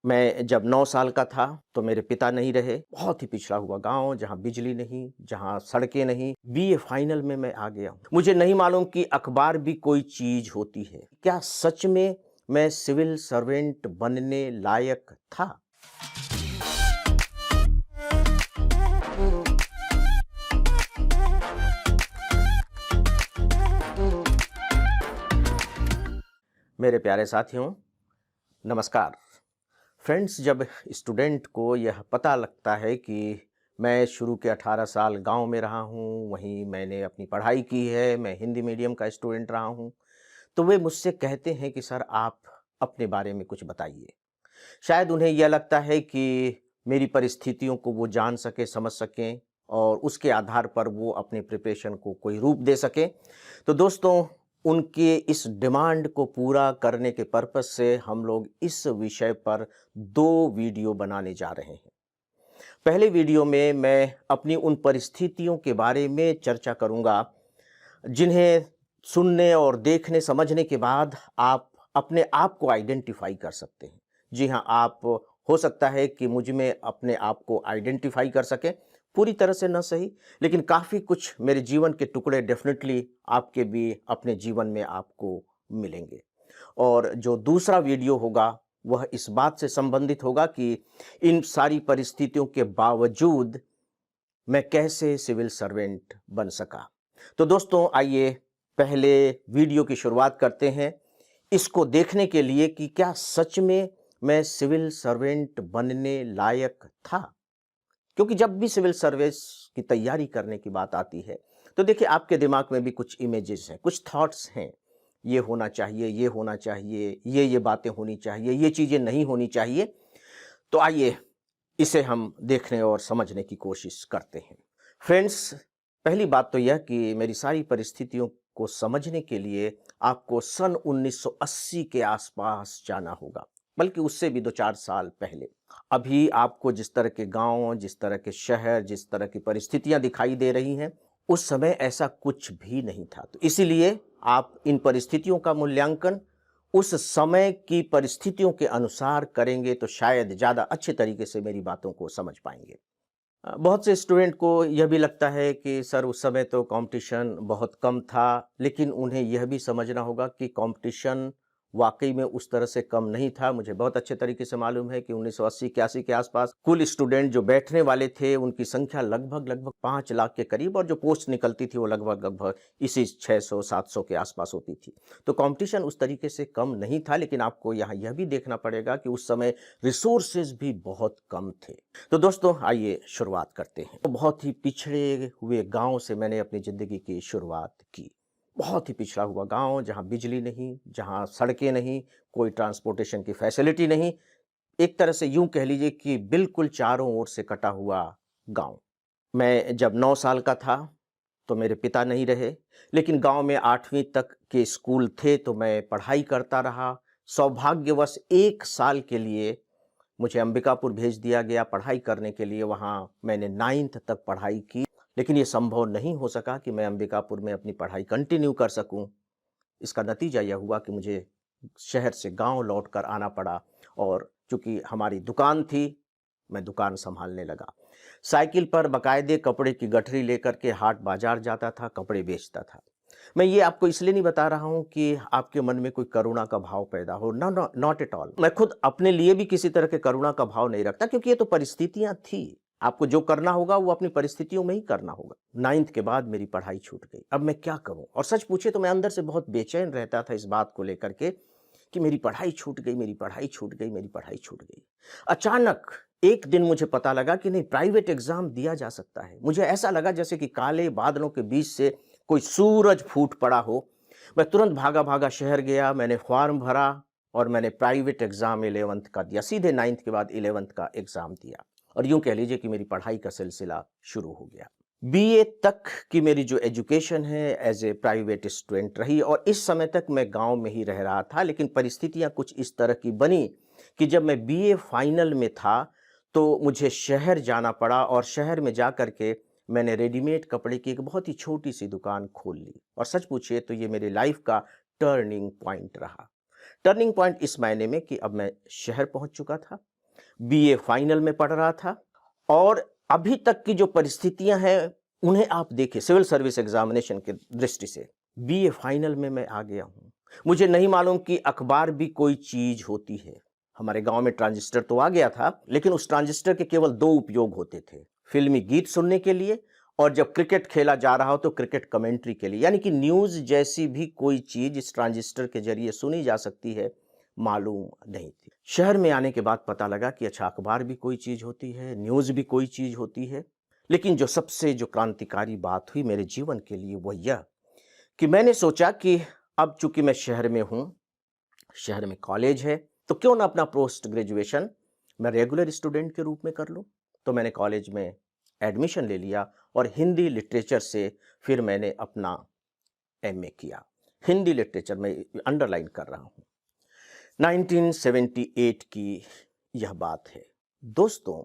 मैं जब 9 साल का था, तो मेरे पिता नहीं रहे। बहुत ही पिछड़ा हुआ गाँव, जहाँ बिजली नहीं, जहाँ सड़कें नहीं। बीए फाइनल में मैं आ गया हूँ। मुझे नहीं मालूम कि अखबार भी कोई चीज़ होती है। क्या सच में मैं सिविल सर्वेंट बनने लायक था? मेरे प्यारे साथियों, नमस्कार। फ्रेंड्स, जब स्टूडेंट को यह पता लगता है कि मैं शुरू के 18 साल गाँव में रहा हूँ, वहीं मैंने अपनी पढ़ाई की है, मैं हिंदी मीडियम का स्टूडेंट रहा हूँ, तो वे मुझसे कहते हैं कि सर आप अपने बारे में कुछ बताइए। शायद उन्हें यह लगता है कि मेरी परिस्थितियों को वो जान सकें, समझ सकें और उसके आधार पर वो अपने प्रिपरेशन को कोई रूप दे सकें। तो दोस्तों, उनके इस डिमांड को पूरा करने के पर्पज़ से हम लोग इस विषय पर 2 वीडियो बनाने जा रहे हैं। पहले वीडियो में मैं अपनी उन परिस्थितियों के बारे में चर्चा करूँगा, जिन्हें सुनने और देखने, समझने के बाद आप अपने आप को आइडेंटिफ़ाई कर सकते हैं। जी हाँ, आप हो सकता है कि मुझ में अपने आप को आइडेंटिफ़ाई कर सकें, पूरी तरह से ना सही, लेकिन काफ़ी कुछ मेरे जीवन के टुकड़े डेफ़िनेटली आपके भी अपने जीवन में आपको मिलेंगे। और जो दूसरा वीडियो होगा, वह इस बात से संबंधित होगा कि इन सारी परिस्थितियों के बावजूद मैं कैसे सिविल सर्वेंट बन सका। तो दोस्तों, आइए पहले वीडियो की शुरुआत करते हैं। इसको देखने के लिए कि क्या सच में मैं सिविल सर्वेंट बनने लायक था? क्योंकि जब भी सिविल सर्विस की तैयारी करने की बात आती है, तो देखिए आपके दिमाग में भी कुछ इमेजेस हैं, कुछ थॉट्स हैं। ये होना चाहिए, ये होना चाहिए, ये बातें होनी चाहिए, ये चीज़ें नहीं होनी चाहिए। तो आइए इसे हम देखने और समझने की कोशिश करते हैं। फ्रेंड्स, पहली बात तो यह कि मेरी सारी परिस्थितियों को समझने के लिए आपको सन 1980 के आसपास जाना होगा, बल्कि उससे भी 2-4 साल पहले। अभी आपको जिस तरह के गाँव, जिस तरह के शहर, जिस तरह की परिस्थितियाँ दिखाई दे रही हैं, उस समय ऐसा कुछ भी नहीं था। तो इसीलिए आप इन परिस्थितियों का मूल्यांकन उस समय की परिस्थितियों के अनुसार करेंगे तो शायद ज़्यादा अच्छे तरीके से मेरी बातों को समझ पाएँगे। बहुत से स्टूडेंट को यह भी लगता है कि सर उस समय तो कॉम्पिटिशन बहुत कम था, लेकिन उन्हें यह भी समझना होगा कि कॉम्पिटिशन वाक़ई में उस तरह से कम नहीं था। मुझे बहुत अच्छे तरीके से मालूम है कि 1980-81 के आसपास कुल स्टूडेंट जो बैठने वाले थे, उनकी संख्या लगभग 5 लाख के करीब और जो पोस्ट निकलती थी वो लगभग इसी 600-700 के आसपास होती थी। तो कॉम्पिटिशन उस तरीके से कम नहीं था, लेकिन आपको यहाँ यह भी देखना पड़ेगा कि उस समय रिसोर्सेज़ भी बहुत कम थे। तो दोस्तों, आइए शुरुआत करते हैं। तो बहुत ही पिछड़े हुए गाँव से मैंने अपनी ज़िंदगी की शुरुआत की। बहुत ही पिछड़ा हुआ गाँव, जहाँ बिजली नहीं, जहाँ सड़कें नहीं, कोई ट्रांसपोर्टेशन की फैसिलिटी नहीं। एक तरह से यूँ कह लीजिए कि बिल्कुल चारों ओर से कटा हुआ गाँव। मैं जब 9 साल का था, तो मेरे पिता नहीं रहे, लेकिन गाँव में 8वीं तक के स्कूल थे, तो मैं पढ़ाई करता रहा। सौभाग्यवश 1 साल के लिए मुझे अंबिकापुर भेज दिया गया पढ़ाई करने के लिए। वहाँ मैंने 9th तक पढ़ाई की, लेकिन ये संभव नहीं हो सका कि मैं अंबिकापुर में अपनी पढ़ाई कंटिन्यू कर सकूँ। इसका नतीजा यह हुआ कि मुझे शहर से गाँव लौटकर आना पड़ा और चूँकि हमारी दुकान थी, मैं दुकान सँभालने लगा। साइकिल पर बाकायदे कपड़े की गठरी लेकर के हाट बाज़ार जाता था, कपड़े बेचता था। मैं ये आपको इसलिए नहीं बता रहा हूँ कि आपके मन में कोई करुणा का भाव पैदा हो, no no not at all. मैं खुद अपने लिए भी किसी तरह के करुणा का भाव नहीं रखता, क्योंकि ये तो परिस्थितियाँ थी। आपको जो करना होगा वो अपनी परिस्थितियों में ही करना होगा। 9th के बाद मेरी पढ़ाई छूट गई। अब मैं क्या करूँ? और सच पूछे तो मैं अंदर से बहुत बेचैन रहता था इस बात को लेकर के कि मेरी पढ़ाई छूट गई, मेरी पढ़ाई छूट गई, मेरी पढ़ाई छूट गई। अचानक एक दिन मुझे पता लगा कि नहीं, प्राइवेट एग्ज़ाम दिया जा सकता है। मुझे ऐसा लगा जैसे कि काले बादलों के बीच से कोई सूरज फूट पड़ा हो। मैं तुरंत भागा-भागा शहर गया, मैंने फ़ॉर्म भरा और मैंने प्राइवेट एग्ज़ाम 11th का दिया। सीधे 9th के बाद 11th का एग्ज़ाम दिया और यूँ कह लीजिए कि मेरी पढ़ाई का सिलसिला शुरू हो गया। बीए तक की मेरी जो एजुकेशन है एज़ ए प्राइवेट स्टूडेंट रही और इस समय तक मैं गाँव में ही रह रहा था, लेकिन परिस्थितियाँ कुछ इस तरह की बनी कि जब मैं बीए फाइनल में था, तो मुझे शहर जाना पड़ा और शहर में जा कर के मैंने रेडीमेड कपड़े की एक बहुत ही छोटी-सी दुकान खोल ली और सच पूछिए तो ये मेरी लाइफ़ का टर्निंग पॉइंट रहा। टर्निंग पॉइंट इस मायने में कि अब मैं शहर पहुंच चुका था, बीए फाइनल में पढ़ रहा था और अभी तक की जो परिस्थितियां हैं उन्हें आप देखिए सिविल सर्विस एग्जामिनेशन की दृष्टि से, बीए फाइनल में मैं आ गया हूं। मुझे नहीं मालूम कि अखबार भी कोई चीज होती है। हमारे गांव में ट्रांजिस्टर तो आ गया था, लेकिन उस ट्रांजिस्टर के केवल दो उपयोग होते थे, फिल्मी गीत सुनने के लिए और जब क्रिकेट खेला जा रहा हो तो क्रिकेट कमेंट्री के लिए। यानी कि न्यूज जैसी भी कोई चीज इस ट्रांजिस्टर के जरिए सुनी जा सकती है, मालूम नहीं थी। शहर में आने के बाद पता लगा कि अच्छा, अखबार भी कोई चीज होती है, न्यूज भी कोई चीज होती है। लेकिन जो क्रांतिकारी बात हुई मेरे जीवन के लिए वो यह कि मैंने सोचा कि अब चूंकि मैं शहर में हूं, शहर में कॉलेज है, तो क्यों ना अपना पोस्ट ग्रेजुएशन मैं रेगुलर स्टूडेंट के रूप में कर लूं। तो मैंने कॉलेज में एडमिशन ले लिया और हिंदी लिटरेचर से फिर मैंने अपना एमए किया। हिंदी लिटरेचर में अंडरलाइन कर रहा हूं। 1978 की यह बात है दोस्तों।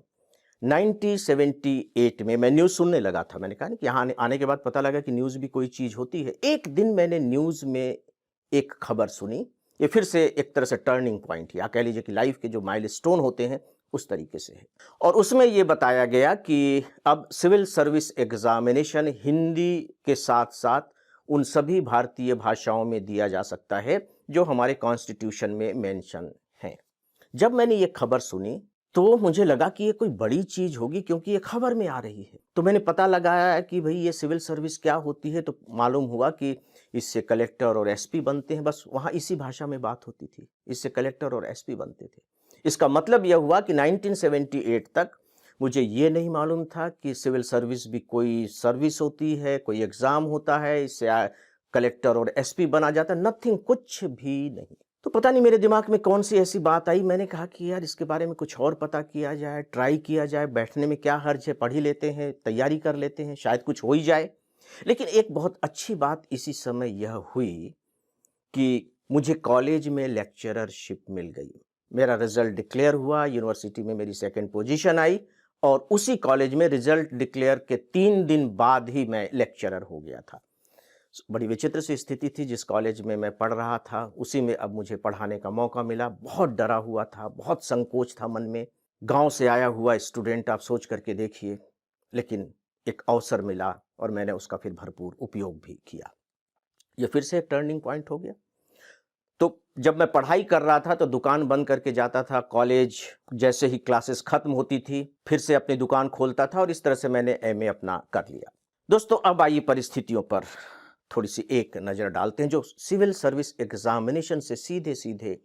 1978 में मैं न्यूज़ सुनने लगा था। मैंने कहा ना कि यहाँ आने के बाद पता लगा कि न्यूज़ भी कोई चीज़ होती है। एक दिन मैंने न्यूज़ में एक खबर सुनी, ये फिर से एक तरह से टर्निंग पॉइंट या कह लीजिए कि लाइफ के जो माइलस्टोन होते हैं उस तरीके से है। और उसमें ये बताया गया कि अब सिविल सर्विस एग्जामिनेशन हिंदी के साथ साथ उन सभी भारतीय भाषाओं में दिया जा सकता है जो हमारे कॉन्स्टिट्यूशन में मेंशन है। जब मैंने ये खबर सुनी तो मुझे लगा कि ये कोई बड़ी चीज होगी, क्योंकि ये खबर में आ रही है। तो मैंने पता लगाया कि भाई ये सिविल सर्विस क्या होती है, तो मालूम हुआ कि इससे कलेक्टर और एसपी बनते हैं। बस वहाँ इसी भाषा में बात होती थी, इससे कलेक्टर और एसपी बनते थे। इसका मतलब यह हुआ कि 1978 तक मुझे ये नहीं मालूम था कि सिविल सर्विस भी कोई सर्विस होती है, कोई एग्जाम होता है, इससे कलेक्टर और एसपी बना जाता, नथिंग, कुछ भी नहीं। तो पता नहीं मेरे दिमाग में कौन सी ऐसी बात आई, मैंने कहा कि यार इसके बारे में कुछ और पता किया जाए, ट्राई किया जाए, बैठने में क्या हर्ज है, पढ़ ही लेते हैं, तैयारी कर लेते हैं, शायद कुछ हो ही जाए। लेकिन एक बहुत अच्छी बात इसी समय यह हुई कि मुझे कॉलेज में लेक्चररशिप मिल गई। मेरा रिजल्ट डिक्लेयर हुआ, यूनिवर्सिटी में मेरी सेकंड पोजीशन आई और उसी कॉलेज में रिजल्ट डिक्लेयर के 3 दिन बाद ही मैं लेक्चरर हो गया था। बड़ी विचित्र सी स्थिति थी। जिस कॉलेज में मैं पढ़ रहा था उसी में अब मुझे पढ़ाने का मौका मिला। बहुत डरा हुआ था, बहुत संकोच था मन में। गांव से आया हुआ स्टूडेंट, आप सोच करके देखिए, लेकिन एक अवसर मिला और मैंने उसका फिर भरपूर उपयोग भी किया। यह फिर से एक टर्निंग पॉइंट हो गया। तो जब मैं पढ़ाई कर रहा था तो दुकान बंद करके जाता था, कॉलेज जैसे ही क्लासेस खत्म होती थी फिर से अपनी दुकान खोलता था और इस तरह से मैंने एमए अपना कर लिया। दोस्तों, अब आइए परिस्थितियों पर थोड़ी सी एक नज़र डालते हैं जो सिविल सर्विस एग्जामिनेशन से सीधे सीधे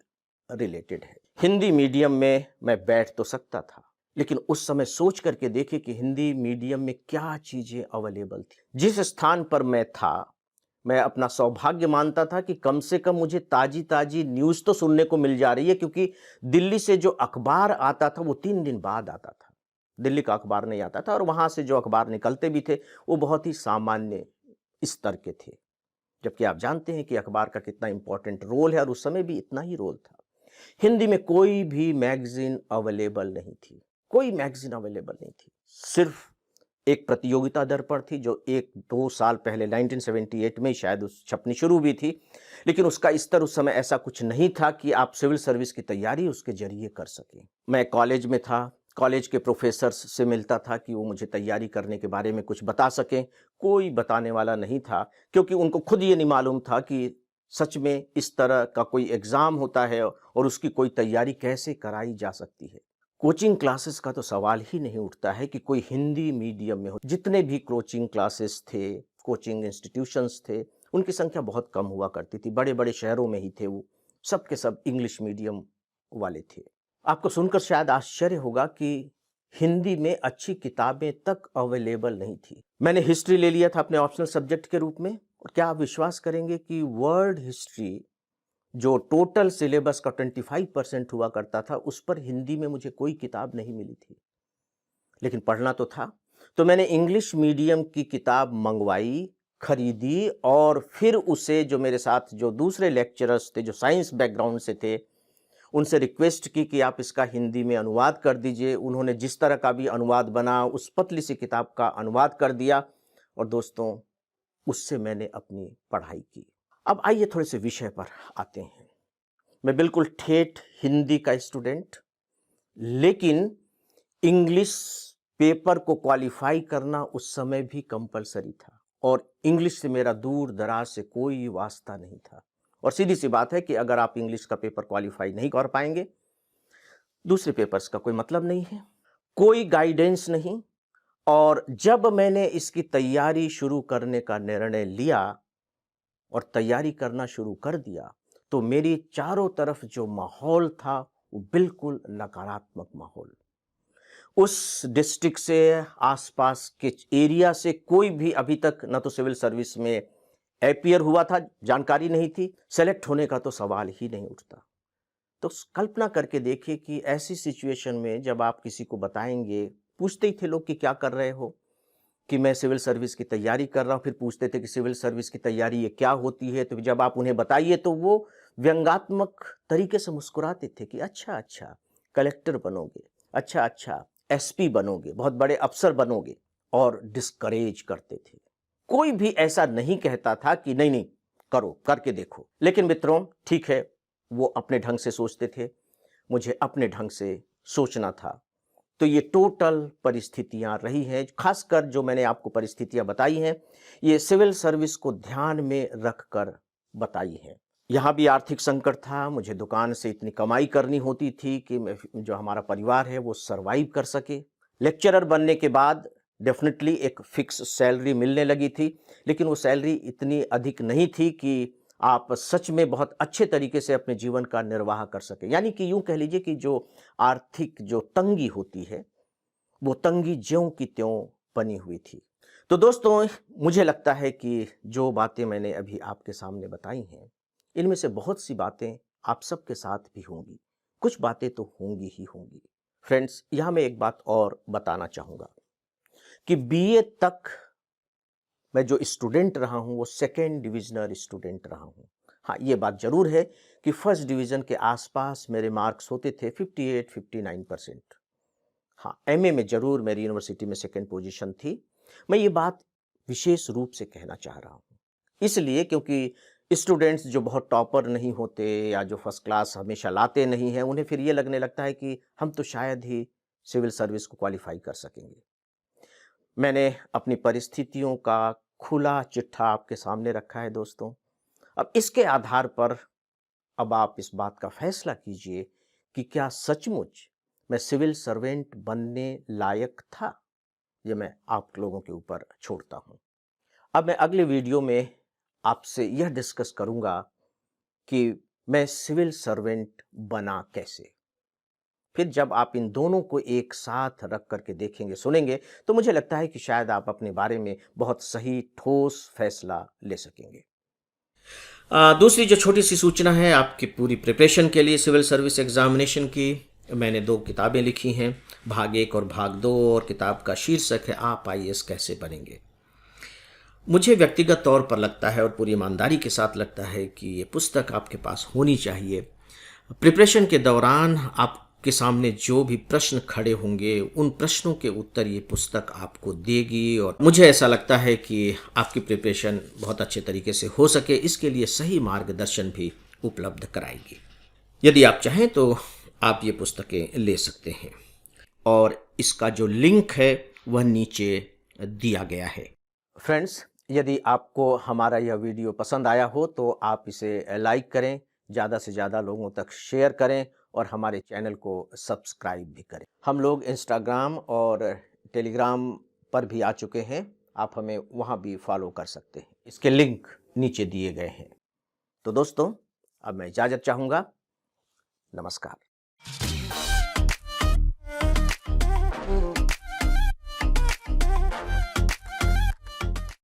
रिलेटेड है। हिंदी मीडियम में मैं बैठ तो सकता था, लेकिन उस समय सोच करके देखिए कि हिंदी मीडियम में क्या चीज़ें अवेलेबल थी। जिस स्थान पर मैं था, मैं अपना सौभाग्य मानता था कि कम से कम मुझे ताजी ताजी न्यूज़ तो सुनने को मिल जा रही है, क्योंकि दिल्ली से जो अखबार आता था वो 3 दिन बाद आता था। दिल्ली का अखबार नहीं आता था और वहाँ से जो अखबार निकलते भी थे वो बहुत ही सामान्य स्तर के थे। जबकि आप जानते हैं कि अखबार का कितना इंपॉर्टेंट रोल है और उस समय भी इतना ही रोल था। हिंदी में कोई भी मैगजीन अवेलेबल नहीं थी, कोई मैगजीन अवेलेबल नहीं थी। सिर्फ एक प्रतियोगिता दर्पण थी जो 1-2 साल पहले 1978 में शायद उस छपनी शुरू हुई थी, लेकिन उसका स्तर उस समय ऐसा कुछ नहीं था कि आप सिविल सर्विस की तैयारी उसके जरिए कर सकें। मैं कॉलेज में था, कॉलेज के प्रोफेसर्स से मिलता था कि वो मुझे तैयारी करने के बारे में कुछ बता सकें। कोई बताने वाला नहीं था, क्योंकि उनको खुद ये नहीं मालूम था कि सच में इस तरह का कोई एग्ज़ाम होता है और उसकी कोई तैयारी कैसे कराई जा सकती है। कोचिंग क्लासेस का तो सवाल ही नहीं उठता है कि कोई हिंदी मीडियम में हो। जितने भी कोचिंग क्लासेस थे, कोचिंग इंस्टीट्यूशंस थे, उनकी संख्या बहुत कम हुआ करती थी। बड़े-बड़े शहरों में ही थे वो, सब के सब इंग्लिश मीडियम वाले थे। आपको सुनकर शायद आश्चर्य होगा कि हिंदी में अच्छी किताबें तक अवेलेबल नहीं थी। मैंने हिस्ट्री ले लिया था अपने ऑप्शनल सब्जेक्ट के रूप में, और क्या आप विश्वास करेंगे कि वर्ल्ड हिस्ट्री जो टोटल सिलेबस का 25% हुआ करता था, उस पर हिंदी में मुझे कोई किताब नहीं मिली थी। लेकिन पढ़ना तो था, तो मैंने इंग्लिश मीडियम की किताब मंगवाई, खरीदी और फिर उसे जो मेरे साथ जो दूसरे लेक्चरर्स थे जो साइंस बैकग्राउंड से थे, उनसे रिक्वेस्ट की कि आप इसका हिंदी में अनुवाद कर दीजिए। उन्होंने जिस तरह का भी अनुवाद बना उस पतली सी किताब का अनुवाद कर दिया और दोस्तों उससे मैंने अपनी पढ़ाई की। अब आइए थोड़े से विषय पर आते हैं। मैं बिल्कुल ठेठ हिंदी का स्टूडेंट, लेकिन इंग्लिश पेपर को क्वालिफाई करना उस समय भी कंपलसरी था और इंग्लिश से मेरा दूर दराज से कोई वास्ता नहीं था। और सीधी सी बात है कि अगर आप इंग्लिश का पेपर क्वालिफाई नहीं कर पाएंगे, दूसरे पेपर्स का कोई मतलब नहीं है, कोई गाइडेंस नहीं। और जब मैंने इसकी तैयारी शुरू करने का निर्णय लिया और तैयारी करना शुरू कर दिया, तो मेरी चारों तरफ जो माहौल था वो बिल्कुल नकारात्मक माहौल। उस डिस्ट्रिक्ट से आसपास के एरिया से कोई भी अभी तक न तो सिविल सर्विस में अपीयर हुआ था, जानकारी नहीं थी, सेलेक्ट होने का तो सवाल ही नहीं उठता। तो कल्पना करके देखिए कि ऐसी सिचुएशन में जब आप किसी को बताएंगे, पूछते ही थे लोग कि क्या कर रहे हो, कि मैं सिविल सर्विस की तैयारी कर रहा हूँ। फिर पूछते थे कि सिविल सर्विस की तैयारी ये क्या होती है, तो जब आप उन्हें बताइए तो वो व्यंग्यात्मक तरीके से मुस्कुराते थे कि अच्छा अच्छा कलेक्टर बनोगे, अच्छा अच्छा एसपी बनोगे, बहुत बड़े अफसर बनोगे, और डिस्करेज करते थे। कोई भी ऐसा नहीं कहता था कि नहीं नहीं करो, करके देखो। लेकिन मित्रों, ठीक है, वो अपने ढंग से सोचते थे, मुझे अपने ढंग से सोचना था। तो ये टोटल परिस्थितियां रही हैं, खासकर जो मैंने आपको परिस्थितियां बताई हैं, ये सिविल सर्विस को ध्यान में रखकर बताई हैं। यहाँ भी आर्थिक संकट था, मुझे दुकान से इतनी कमाई करनी होती थी कि जो हमारा परिवार है वो सरवाइव कर सके। लेक्चरर बनने के बाद डेफिनेटली एक फिक्स सैलरी मिलने लगी थी, लेकिन वो सैलरी इतनी अधिक नहीं थी कि आप सच में बहुत अच्छे तरीके से अपने जीवन का निर्वाह कर सके। यानी कि यूं कह लीजिए कि जो आर्थिक जो तंगी होती है, वो तंगी ज्यों की त्यों बनी हुई थी। तो दोस्तों, मुझे लगता है कि जो बातें मैंने अभी आपके सामने बताई हैं, इनमें से बहुत सी बातें आप सबके साथ भी होंगी, कुछ बातें तो होंगी ही होंगी। फ्रेंड्स, यहाँ मैं एक बात और बताना चाहूँगा कि बीए तक मैं जो स्टूडेंट रहा हूँ वो सेकेंड डिविजनर स्टूडेंट रहा हूँ। हाँ, ये बात जरूर है कि फर्स्ट डिवीजन के आसपास मेरे मार्क्स होते थे, 58-59%। हाँ, एमए में जरूर मेरी यूनिवर्सिटी में सेकेंड पोजीशन थी। मैं ये बात विशेष रूप से कहना चाह रहा हूँ, इसलिए क्योंकि स्टूडेंट्स जो बहुत टॉपर नहीं होते या जो फर्स्ट क्लास हमेशा लाते नहीं हैं, उन्हें फिर ये लगने लगता है कि हम तो शायद ही सिविल सर्विस को क्वालिफाई कर सकेंगे। मैंने अपनी परिस्थितियों का खुला चिट्ठा आपके सामने रखा है दोस्तों। अब इसके आधार पर अब आप इस बात का फैसला कीजिए कि क्या सचमुच मैं सिविल सर्वेंट बनने लायक था। ये मैं आप लोगों के ऊपर छोड़ता हूं। अब मैं अगले वीडियो में आपसे यह डिस्कस करूंगा कि मैं सिविल सर्वेंट बना कैसे। फिर जब आप इन दोनों को एक साथ रख करके देखेंगे, सुनेंगे, तो मुझे लगता है कि शायद आप अपने बारे में बहुत सही ठोस फैसला ले सकेंगे। दूसरी जो छोटी सी सूचना है आपकी पूरी प्रिपरेशन के लिए सिविल सर्विस एग्जामिनेशन की, मैंने 2 किताबें लिखी हैं, भाग 1 और भाग 2, और किताब का शीर्षक है आप आईएएस कैसे बनेंगे। मुझे व्यक्तिगत तौर पर लगता है और पूरी ईमानदारी के साथ लगता है कि ये पुस्तक आपके पास होनी चाहिए। प्रिपरेशन के दौरान आपके सामने जो भी प्रश्न खड़े होंगे, उन प्रश्नों के उत्तर ये पुस्तक आपको देगी, और मुझे ऐसा लगता है कि आपकी प्रिपरेशन बहुत अच्छे तरीके से हो सके, इसके लिए सही मार्गदर्शन भी उपलब्ध कराएगी। यदि आप चाहें तो आप ये पुस्तकें ले सकते हैं, और इसका जो लिंक है वह नीचे दिया गया है। फ्रेंड्स, यदि आपको हमारा यह वीडियो पसंद आया हो तो आप इसे लाइक करें, ज़्यादा से ज़्यादा लोगों तक शेयर करें, और हमारे चैनल को सब्सक्राइब भी करें। हम लोग इंस्टाग्राम और टेलीग्राम पर भी आ चुके हैं, आप हमें वहाँ भी फॉलो कर सकते हैं, इसके लिंक नीचे दिए गए हैं। तो दोस्तों, अब मैं इजाज़त चाहूँगा। नमस्कार।